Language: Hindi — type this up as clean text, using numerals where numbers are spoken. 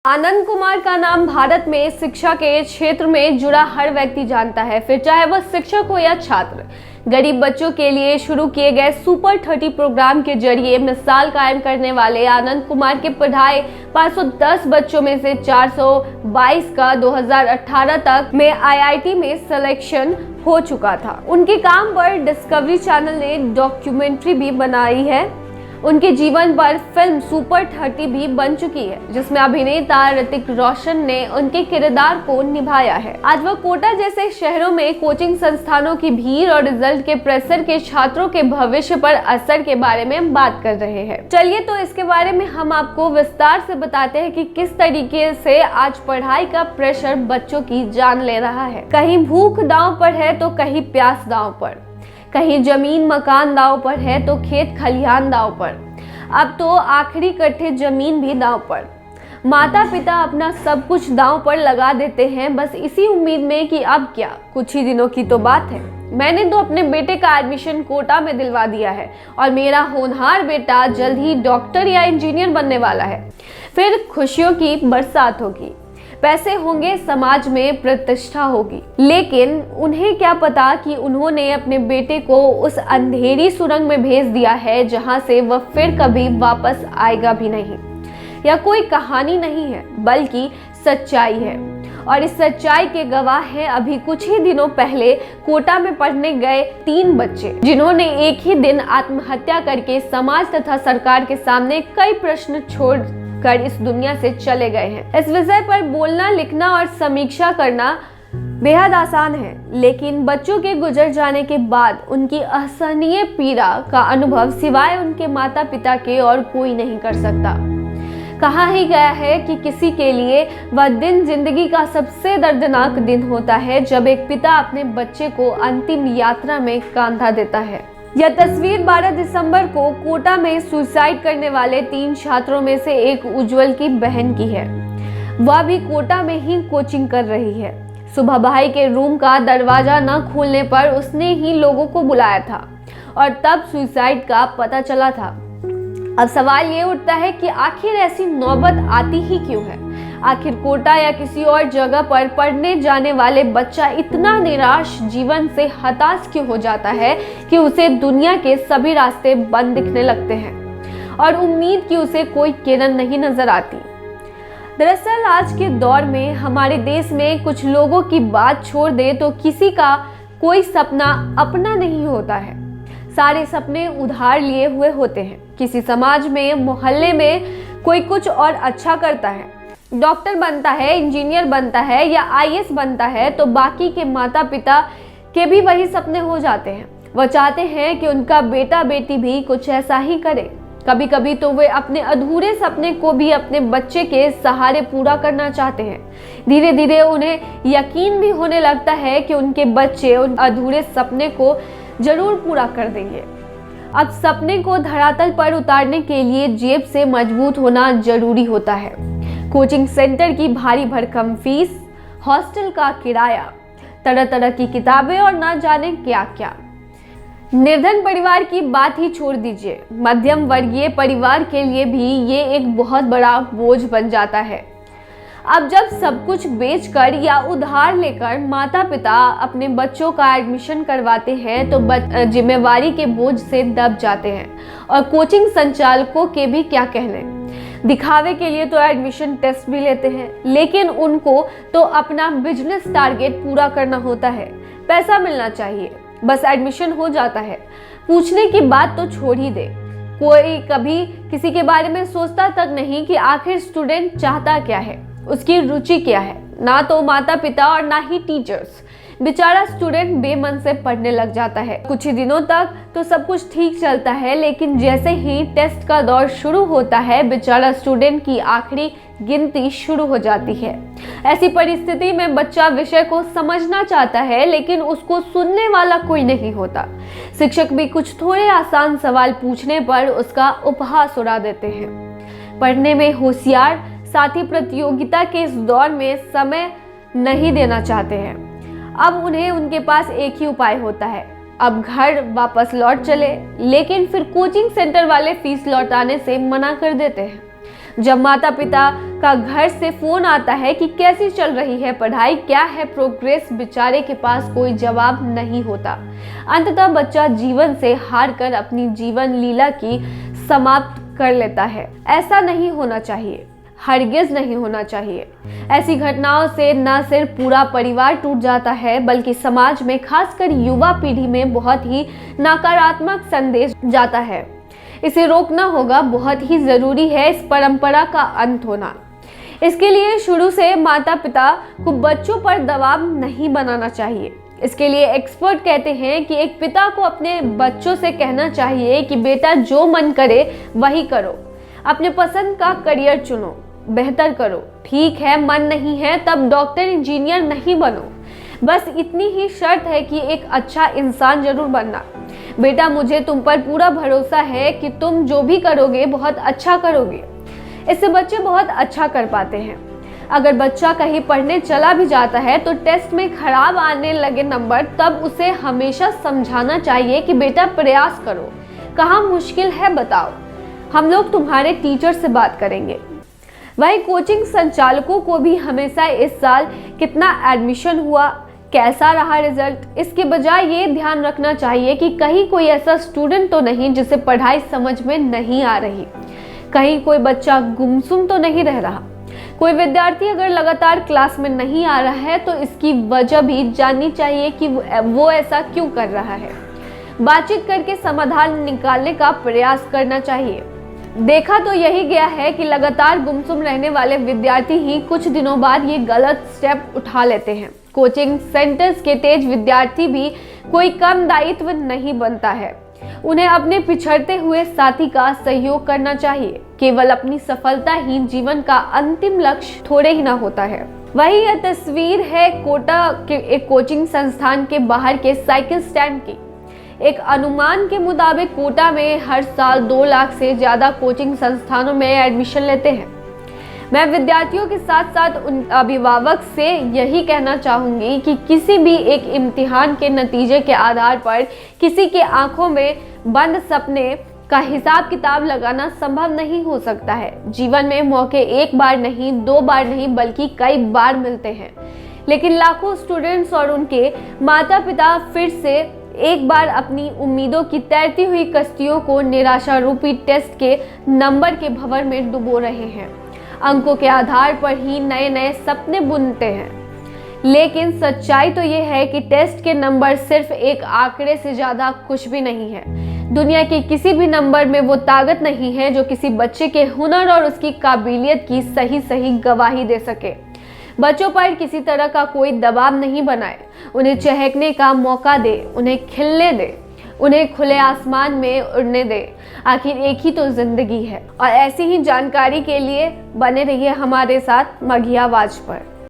आनंद कुमार का नाम भारत में शिक्षा के क्षेत्र में जुड़ा हर व्यक्ति जानता है, फिर चाहे वह शिक्षक हो या छात्र। गरीब बच्चों के लिए शुरू किए गए सुपर 30 प्रोग्राम के जरिए मिसाल कायम करने वाले आनंद कुमार के पढ़ाए 510 बच्चों में से 422 का 2018 तक में आईआईटी में सिलेक्शन हो चुका था। उनके काम पर डिस्कवरी चैनल ने डॉक्यूमेंट्री भी बनाई है। उनके जीवन पर फिल्म सुपर 30 भी बन चुकी है, जिसमें अभिनेता ऋतिक रोशन ने उनके किरदार को निभाया है। आज वह कोटा जैसे शहरों में कोचिंग संस्थानों की भीड़ और रिजल्ट के प्रेशर के छात्रों के भविष्य पर असर के बारे में बात कर रहे हैं। चलिए तो इसके बारे में हम आपको विस्तार से बताते हैं कि किस तरीके से आज पढ़ाई का प्रेशर बच्चों की जान ले रहा है। कहीं भूख दांव पर है तो कहीं प्यास दांव पर, कहीं जमीन मकान दांव पर है तो खेत खलिहान दांव पर, अब तो आखिरी कट्ठे जमीन भी दांव पर। माता पिता अपना सब कुछ दांव पर लगा देते हैं, बस इसी उम्मीद में कि अब क्या, कुछ ही दिनों की तो बात है। मैंने तो अपने बेटे का एडमिशन कोटा में दिलवा दिया है और मेरा होनहार बेटा जल्द ही डॉक्टर या इंजीनियर बनने वाला है। फिर खुशियों की बरसात होगी, पैसे होंगे, समाज में प्रतिष्ठा होगी। लेकिन उन्हें क्या पता कि उन्होंने अपने बेटे को उस अंधेरी सुरंग में भेज दिया है जहां से वह फिर कभी वापस आएगा भी नहीं। यह कोई कहानी नहीं है, बल्कि सच्चाई है। और इस सच्चाई के गवाह हैं अभी कुछ ही दिनों पहले कोटा में पढ़ने गए 3 बच्चे, जिन्होंने एक ही दिन आत्महत्या करके समाज तथा सरकार के सामने कई प्रश्न छोड़ कर इस दुनिया से चले गए हैं। इस विषय पर बोलना, लिखना और समीक्षा करना बेहद आसान है, लेकिन बच्चों के गुजर जाने के बाद उनकी असहनीय पीड़ा का अनुभव सिवाय उनके माता पिता के और कोई नहीं कर सकता। कहा ही गया है कि किसी के लिए वह दिन जिंदगी का सबसे दर्दनाक दिन होता है जब एक पिता अपने बच्चे को अंतिम यात्रा में कंधा देता है। यह तस्वीर 12 दिसंबर को कोटा में सुसाइड करने वाले 3 छात्रों में से एक उज्जवल की बहन की है। वह भी कोटा में ही कोचिंग कर रही है। सुबह भाई के रूम का दरवाजा न खोलने पर उसने ही लोगों को बुलाया था और तब सुसाइड का पता चला था। अब सवाल ये उठता है कि आखिर ऐसी नौबत आती ही क्यों है? आखिर कोटा या किसी और जगह पर पढ़ने जाने वाले बच्चा इतना निराश, जीवन से हताश क्यों हो जाता है कि उसे दुनिया के सभी रास्ते बंद दिखने लगते हैं और उम्मीद की उसे कोई किरण नहीं नजर आती। दरअसल आज के दौर में हमारे देश में कुछ लोगों की बात छोड़ दे तो किसी का कोई सपना अपना नहीं होता है। सारे सपने उधार लिए हुए होते हैं। किसी समाज में, मोहल्ले में कोई कुछ और अच्छा करता है, डॉक्टर बनता है, इंजीनियर बनता है या आईएएस बनता है, तो बाकी के माता पिता के भी वही सपने हो जाते हैं। वह चाहते हैं कि उनका बेटा बेटी भी कुछ ऐसा ही करे। कभी कभी तो वे अपने अधूरे सपने को भी अपने बच्चे के सहारे पूरा करना चाहते हैं। धीरे धीरे उन्हें यकीन भी होने लगता है कि उनके बच्चे उन अधूरे सपने को जरूर पूरा कर देंगे। अब सपने को धरातल पर उतारने के लिए जेब से मजबूत होना जरूरी होता है। कोचिंग सेंटर की भारी भरकम फीस, हॉस्टल का किराया, तरह तरह की किताबें और ना जाने क्या क्या। निर्धन परिवार की बात ही छोड़ दीजिए, मध्यम वर्गीय परिवार के लिए भी ये एक बहुत बड़ा बोझ बन जाता है। अब जब सब कुछ बेचकर या उधार लेकर माता पिता अपने बच्चों का एडमिशन करवाते हैं तो जिम्मेवारी के बोझ से दब जाते हैं। और कोचिंग संचालकों के भी क्या कहने, दिखावे के लिए तो एडमिशन टेस्ट भी लेते हैं, लेकिन उनको तो अपना बिजनेस टारगेट पूरा करना होता है। पैसा मिलना चाहिए, बस एडमिशन हो जाता है। पूछने की बात तो छोड़ ही दे, कोई कभी किसी के बारे में सोचता तक नहीं कि आखिर स्टूडेंट चाहता क्या है, उसकी रुचि क्या है। ना तो माता पिता और ना ही टीचर्स। बेचारा स्टूडेंट बेमन से पढ़ने लग जाता है। कुछ ही दिनों तक तो सब कुछ ठीक चलता है, लेकिन जैसे ही टेस्ट का दौर शुरू होता है, बेचारा स्टूडेंट की आखिरी गिनती शुरू हो जाती है। ऐसी परिस्थिति में बच्चा विषय को समझना चाहता है, लेकिन उसको सुनने वाला कोई नहीं होता। शिक्षक भी कुछ थोड़े आसान सवाल पूछने पर उसका उपहास उड़ा देते हैं। पढ़ने में होशियार साथी प्रतियोगिता के इस दौर में समय नहीं देना चाहते हैं। अब उन्हें उनके पास एक ही उपाय होता है, अब घर वापस लौट चले, लेकिन फिर कोचिंग सेंटर वाले फीस लौटाने से मना कर देते हैं। जब माता पिता का घर से फोन आता है कि कैसी चल रही है पढ़ाई, क्या है प्रोग्रेस, बेचारे के पास कोई जवाब नहीं होता। अंततः बच्चा जीवन से हार कर अपनी जीवन लीला की समाप्त कर लेता है। ऐसा नहीं होना चाहिए, हरगिज नहीं होना चाहिए। ऐसी घटनाओं से न सिर्फ पूरा परिवार टूट जाता है, बल्कि समाज में, खासकर युवा पीढ़ी में बहुत ही नकारात्मक संदेश जाता है। इसे रोकना होगा, बहुत ही जरूरी है इस परंपरा का अंत होना। इसके लिए शुरू से माता पिता को बच्चों पर दबाव नहीं बनाना चाहिए। इसके लिए एक्सपर्ट कहते हैं कि एक पिता को अपने बच्चों से कहना चाहिए कि बेटा जो मन करे वही करो, अपने पसंद का करियर चुनो, बेहतर करो। ठीक है, मन नहीं है तब डॉक्टर इंजीनियर नहीं बनो, बस इतनी ही शर्त है कि एक अच्छा इंसान जरूर बनना। बेटा मुझे तुम पर पूरा भरोसा है कि तुम जो भी करोगे बहुत अच्छा करोगे। इससे बच्चे बहुत अच्छा कर पाते हैं। अगर बच्चा कहीं पढ़ने चला भी जाता है तो टेस्ट में खराब आने लगे नंबर, तब उसे हमेशा समझाना चाहिए कि बेटा प्रयास करो, कहाँ मुश्किल है बताओ, हम लोग तुम्हारे टीचर से बात करेंगे। वही कोचिंग संचालकों को भी हमेशा इस साल कितना एडमिशन हुआ, कैसा रहा रिजल्ट, इसके बजाय ये ध्यान रखना चाहिए कि कहीं कोई ऐसा स्टूडेंट तो नहीं जिसे पढ़ाई समझ में नहीं आ रही, कहीं कोई बच्चा गुमसुम तो नहीं रह रहा। कोई विद्यार्थी अगर लगातार क्लास में नहीं आ रहा है तो इसकी वजह भी जाननी चाहिए कि वो ऐसा क्यों कर रहा है। बातचीत करके समाधान निकालने का प्रयास करना चाहिए। देखा तो यही गया है कि लगातार गुमसुम रहने वाले विद्यार्थी ही कुछ दिनों बाद ये गलत स्टेप उठा लेते हैं। कोचिंग सेंटर्स के तेज विद्यार्थी भी कोई कम दायित्व नहीं बनता है। उन्हें अपने पिछड़ते हुए साथी का सहयोग करना चाहिए। केवल अपनी सफलता ही जीवन का अंतिम लक्ष्य थोड़े ही ना होता है। वही यह तस्वीर है कोटा के एक कोचिंग संस्थान के बाहर के साइकिल स्टैंड की। एक अनुमान के मुताबिक कोटा में हर साल 2 लाख से ज्यादा कोचिंग संस्थानों में एडमिशन लेते हैं। मैं विद्यार्थियों के साथ साथ उन अभिभावक से यही कहना चाहूंगी कि किसी भी एक इम्तिहान के नतीजे के आधार पर किसी के आंखों में बंद सपने का हिसाब किताब लगाना संभव नहीं हो सकता है। जीवन में मौके एक बार नहीं, 2 बार नहीं, बल्कि कई बार मिलते हैं। लेकिन लाखों स्टूडेंट्स और उनके माता पिता फिर से एक बार अपनी उम्मीदों की तैरती हुई कश्तियों को निराशा रूपी टेस्ट के नंबर के भंवर में डुबो रहे हैं। अंकों के आधार पर ही नए नए सपने बुनते हैं। लेकिन सच्चाई तो ये है कि टेस्ट के नंबर सिर्फ एक आंकड़े से ज़्यादा कुछ भी नहीं है। दुनिया के किसी भी नंबर में वो ताकत नहीं है जो किसी बच्चे के हुनर और उसकी काबिलियत की सही गवाही दे सके। बच्चों पर किसी तरह का कोई दबाव नहीं बनाए, उन्हें चहकने का मौका दे, उन्हें खिलने दे, उन्हें खुले आसमान में उड़ने दे। आखिर एक ही तो जिंदगी है। और ऐसी ही जानकारी के लिए बने रहिए हमारे साथ मघी आवाज पर।